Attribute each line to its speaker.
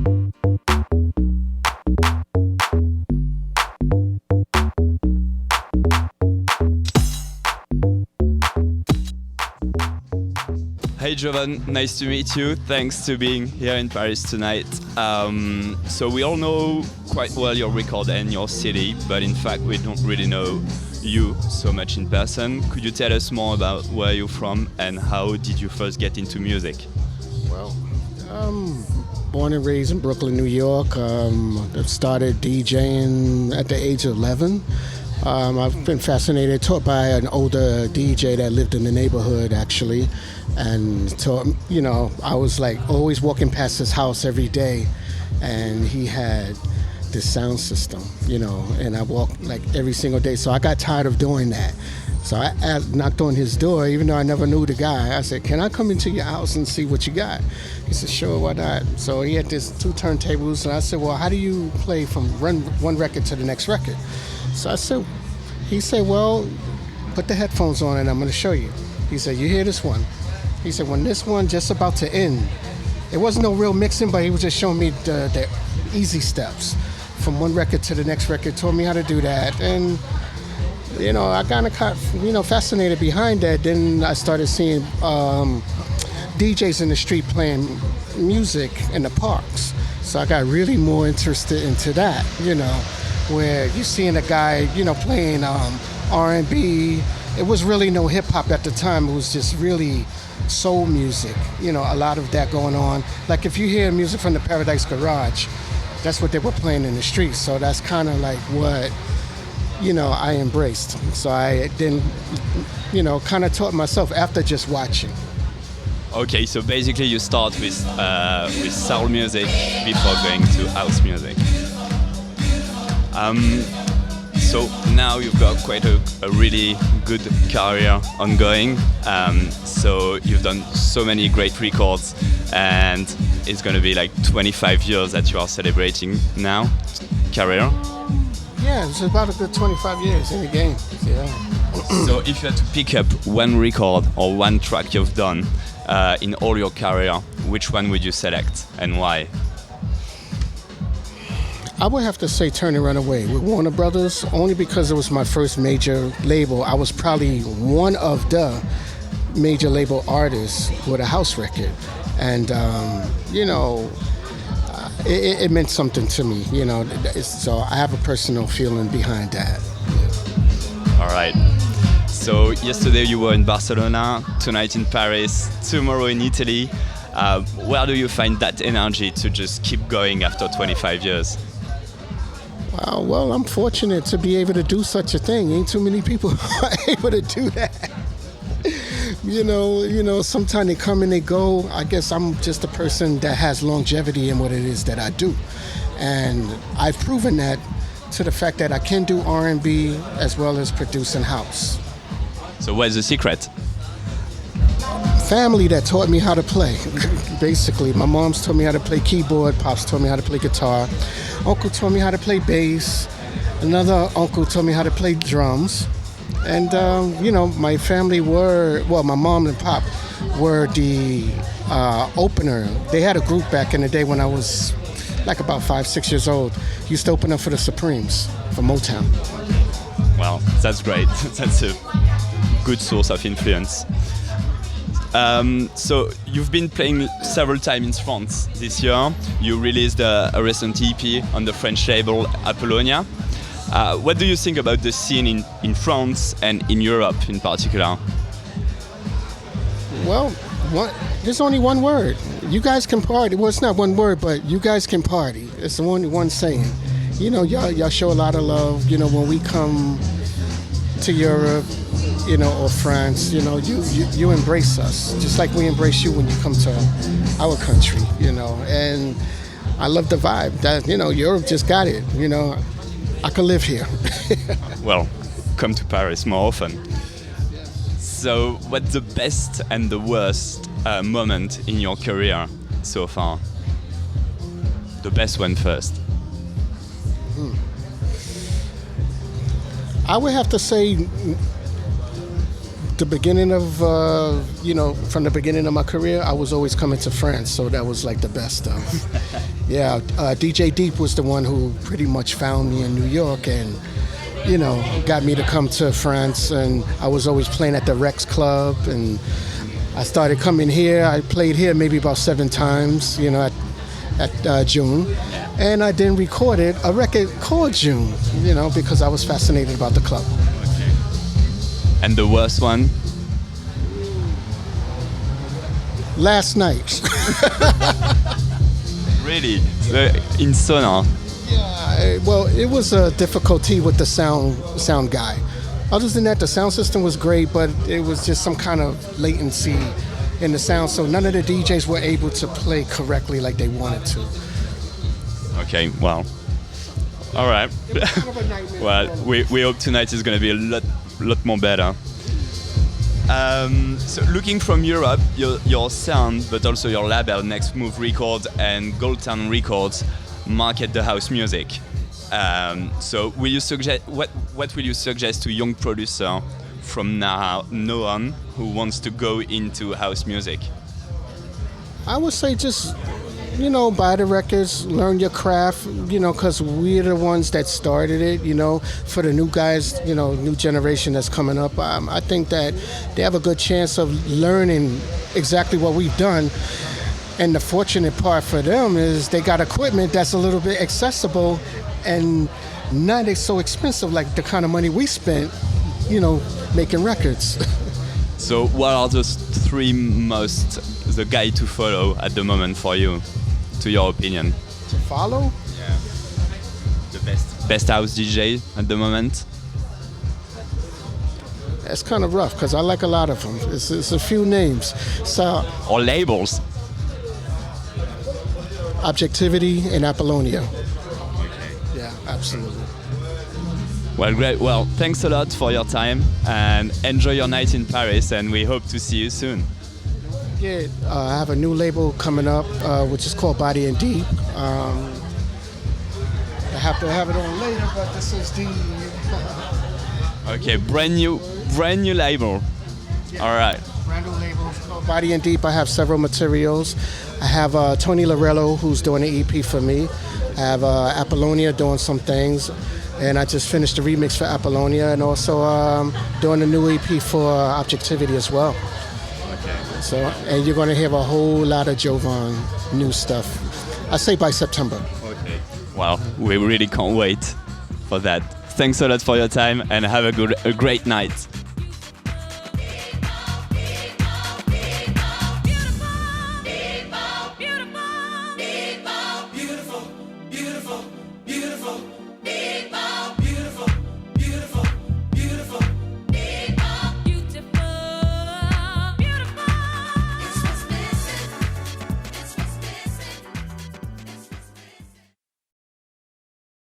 Speaker 1: Hey Jovonn, nice to meet you. Thanks to being here in Paris tonight. So we all know quite well your record and your city, but in fact we don't really know you so much in person. Could you tell us more about where you're from and how did you first get into music?
Speaker 2: Well, born and raised in Brooklyn, New York. I started DJing at the age of 11. I've been fascinated, taught by an older DJ that lived in the neighborhood actually, and taught, I was like always walking past his house every day, and he had this sound system, and I walked like every single day. So I got tired of doing that. So I knocked on his door, even though I never knew the guy. I said, "Can I come into your house and see what you got?" He said, "Sure, why not?" So he had these 2 turntables, and I said, "Well, how do you play from one record to the next record?" So he said, "Well, put the headphones on and I'm going to show you." He said, "You hear this one?" He said, "When this one just about to end," it wasn't no real mixing, but he was just showing me the easy steps from one record to the next record, told me how to do that. And, I kind of fascinated behind that. Then I started seeing DJs in the street playing music in the parks. So I got really more interested into that, where you're seeing a guy, playing R&B. It was really no hip hop at the time. It was just really soul music, a lot of that going on. Like if you hear music from the Paradise Garage, that's what they were playing in the streets. So that's kind of like what, I embraced. So I then, kind of taught myself after just watching.
Speaker 1: Okay, so basically you start with soul music before going to house music. So now you've got quite a really good career ongoing. So you've done so many great records, and it's going to be like 25 years that you are celebrating now, career.
Speaker 2: Yeah, it's about a good 25 years in the game. Yeah.
Speaker 1: So if you had to pick up one record or one track you've done in all your career, which one would you select and why?
Speaker 2: I would have to say Turn and Run Away with Warner Brothers, only because it was my first major label. I was probably one of the major label artists with a house record. And, it meant something to me, so I have a personal feeling behind that.
Speaker 1: All right. So yesterday you were in Barcelona, tonight in Paris, tomorrow in Italy. Where do you find that energy to just keep going after 25 years?
Speaker 2: Well, I'm fortunate to be able to do such a thing. Ain't too many people are able to do that. Sometimes they come and they go. I guess I'm just a person that has longevity in what it is that I do. And I've proven that to the fact that I can do R&B as well as producing house.
Speaker 1: So what's the secret?
Speaker 2: Family that taught me how to play. Basically, my mom's taught me how to play keyboard, pops taught me how to play guitar, uncle taught me how to play bass, another uncle taught me how to play drums. And, my family my mom and pop were the opener. They had a group back in the day when I was like about 5-6 years old. Used to open up for the Supremes, for Motown.
Speaker 1: Well, that's great. That's a good source of influence. So you've been playing several times in France this year. You released a recent EP on the French label Apollonia. What do you think about the scene in France and in Europe in particular?
Speaker 2: Well, there's only one word. You guys can party. Well, it's not one word, but you guys can party. It's the only one saying. Y'all show a lot of love. When we come to Europe, or France, you embrace us, just like we embrace you when you come to our country, and I love the vibe that, Europe just got it, I could live here.
Speaker 1: Well, come to Paris more often. So what's the best and the worst moment in your career so far? The best one first.
Speaker 2: I would have to say the beginning of, from the beginning of my career, I was always coming to France, so that was like the best stuff. Yeah, DJ Deep was the one who pretty much found me in New York and, got me to come to France, and I was always playing at the Rex Club, and I started coming here. I played here maybe about 7 times, at June, and I then recorded a record called June, because I was fascinated about the club.
Speaker 1: And the worst one?
Speaker 2: Last night.
Speaker 1: Really? In Sona?
Speaker 2: Yeah, well, it was a difficulty with the sound guy. Other than that, the sound system was great, but it was just some kind of latency in the sound, so none of the DJs were able to play correctly like they wanted to.
Speaker 1: Okay, well, all right.
Speaker 2: Kind of a nightmare.
Speaker 1: Well, we hope tonight is going to be a lot more better. So looking from Europe, your sound, but also your label, Next Move Records and Goldtown Records, market the house music. So will you suggest what will you suggest to young producer from now on who wants to go into house music?
Speaker 2: I would say just, buy the records, learn your craft, because we're the ones that started it, for the new guys, new generation that's coming up. I think that they have a good chance of learning exactly what we've done. And the fortunate part for them is they got equipment that's a little bit accessible and not so expensive like the kind of money we spent, making records.
Speaker 1: So what are those 3 the guide to follow at the moment for you, to your opinion?
Speaker 2: To follow?
Speaker 1: Yeah. The best house DJ at the moment?
Speaker 2: It's kind of rough because I like a lot of them. It's a few names. So
Speaker 1: Or labels?
Speaker 2: Objectivity and Apollonia. Yeah, absolutely.
Speaker 1: Well, great. Well, thanks a lot for your time and enjoy your night in Paris, and we hope to see you soon.
Speaker 2: Yeah, I have a new label coming up, which is called Body and Deep. I have to have it on later, but this is the...
Speaker 1: Okay, brand new label. All right.
Speaker 2: Brand new label called Body and Deep. I have several materials. I have Tony Lorello, who's doing an EP for me. I have Apollonia doing some things. And I just finished the remix for Apollonia, and also doing a new EP for Objectivity as well.
Speaker 1: Okay.
Speaker 2: So, and you're going to hear a whole lot of Jovonn new stuff. I say by September.
Speaker 1: Okay. Well, we really can't wait for that. Thanks a lot for your time, and have a great night.